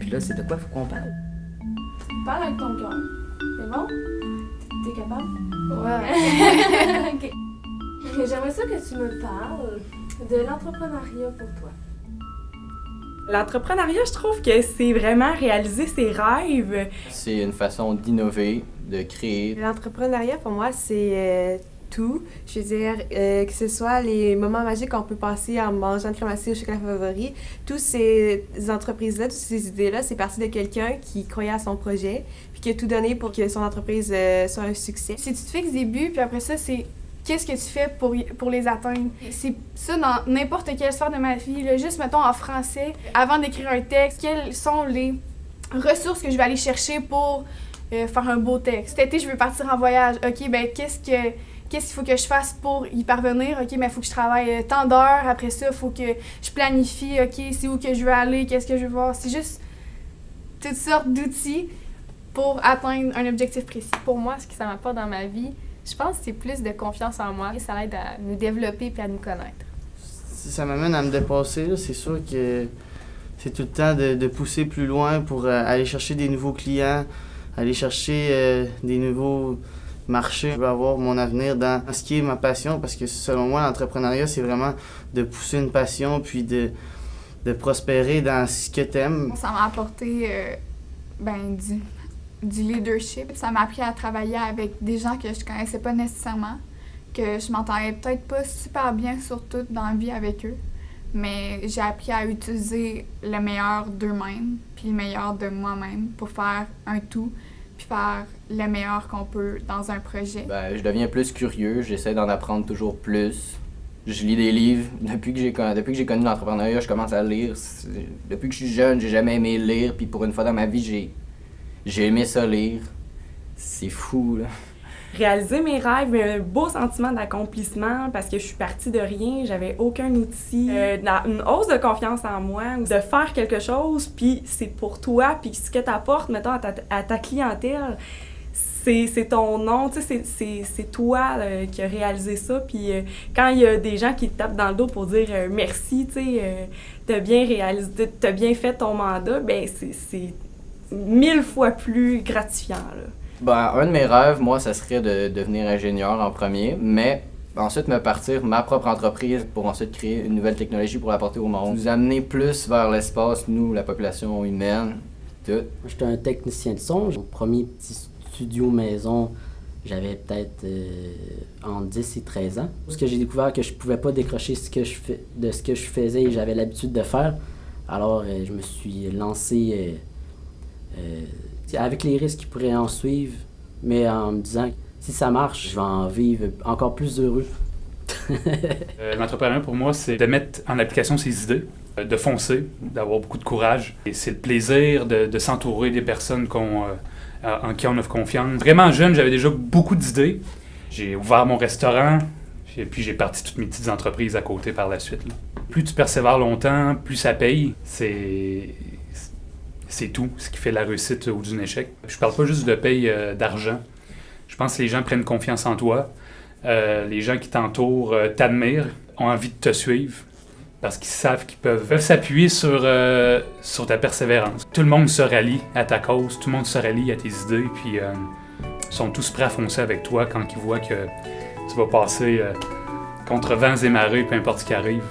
Puis là, c'est de quoi faut qu'on parle? Parle avec ton cœur. C'est bon? T'es capable? Ouais. OK. J'aimerais ça que tu me parles de l'entrepreneuriat pour toi. L'entrepreneuriat, je trouve que c'est vraiment réaliser ses rêves. C'est une façon d'innover, de créer. L'entrepreneuriat, pour moi, c'est tout. Je veux dire, que ce soit les moments magiques qu'on peut passer en mangeant une crème glacée au chocolat favori, toutes ces entreprises-là, toutes ces idées-là, c'est parti de quelqu'un qui croyait à son projet puis qui a tout donné pour que son entreprise soit un succès. Si tu te fixes des buts, puis après ça, c'est qu'est-ce que tu fais pour les atteindre. C'est ça dans n'importe quelle sphère de ma vie. Là. Juste, mettons, en français, avant d'écrire un texte, quelles sont les ressources que je vais aller chercher pour faire un beau texte. Cet été, je veux partir en voyage. OK, ben qu'est-ce qu'il faut que je fasse pour y parvenir? OK, ben il faut que je travaille tant d'heures. Après ça, il faut que je planifie. OK, c'est où que je veux aller? Qu'est-ce que je veux voir? C'est juste toutes sortes d'outils pour atteindre un objectif précis. Pour moi, ce que ça m'apporte dans ma vie, je pense que c'est plus de confiance en moi. Ça aide à nous développer et à nous connaître. Si ça m'amène à me dépasser, là, c'est sûr que c'est tout le temps de pousser plus loin pour aller chercher des nouveaux clients, aller chercher des nouveaux marchés. Je veux avoir mon avenir dans ce qui est ma passion parce que selon moi, l'entrepreneuriat, c'est vraiment de pousser une passion puis de prospérer dans ce que t'aimes. Ça m'a apporté du leadership. Ça m'a appris à travailler avec des gens que je connaissais pas nécessairement, que je m'entendais peut-être pas super bien sur tout dans la vie avec eux, mais j'ai appris à utiliser le meilleur d'eux-mêmes puis le meilleur de moi-même pour faire un tout puis faire le meilleur qu'on peut dans un projet. Je deviens plus curieux, j'essaie d'en apprendre toujours plus. Je lis des livres. Depuis que j'ai connu l'entrepreneuriat, je commence à lire. Depuis que je suis jeune, j'ai jamais aimé lire, puis pour une fois dans ma vie, j'ai aimé ça lire. C'est fou, là. Réaliser mes rêves, un beau sentiment d'accomplissement parce que je suis partie de rien, j'avais aucun outil. Une hausse de confiance en moi, de faire quelque chose, puis c'est pour toi, puis ce que tu apportes, mettons, à ta clientèle, c'est ton nom, tu sais, c'est toi qui as réalisé ça. Puis quand il y a des gens qui te tapent dans le dos pour dire merci, tu sais, t'as bien réalisé, t'as bien fait ton mandat, ben c'est 1000 fois plus gratifiant, là. Un de mes rêves, moi, ça serait de devenir ingénieur en premier, mais ensuite me partir ma propre entreprise pour ensuite créer une nouvelle technologie pour l'apporter au monde. Nous amener plus vers l'espace, nous, la population humaine, tout. Moi, j'étais un technicien de son. Mon premier petit studio maison, j'avais peut-être entre 10 et 13 ans. Parce que j'ai découvert que je pouvais pas décrocher de ce que je faisais et j'avais l'habitude de faire. Alors, je me suis lancé avec les risques qui pourraient en suivre, mais en me disant que si ça marche, je vais en vivre encore plus heureux. L'entrepreneuriat, pour moi, c'est de mettre en application ses idées, de foncer, d'avoir beaucoup de courage. Et c'est le plaisir de s'entourer des personnes en qui on a confiance. Vraiment jeune, j'avais déjà beaucoup d'idées. J'ai ouvert mon restaurant, et puis j'ai parti toutes mes petites entreprises à côté par la suite, là. Plus tu persévères longtemps, plus ça paye. C'est tout ce qui fait la réussite ou d'un échec. Je parle pas juste de paye d'argent. Je pense que les gens prennent confiance en toi. Les gens qui t'entourent t'admirent, ont envie de te suivre parce qu'ils savent qu'ils peuvent s'appuyer sur ta persévérance. Tout le monde se rallie à ta cause, tout le monde se rallie à tes idées, puis ils sont tous prêts à foncer avec toi quand ils voient que tu vas passer contre vents et marées, peu importe ce qui arrive.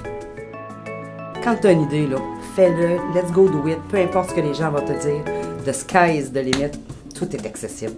Quand tu as une idée, là, fais-le, let's go do it, peu importe ce que les gens vont te dire. The sky is the limit, tout est accessible.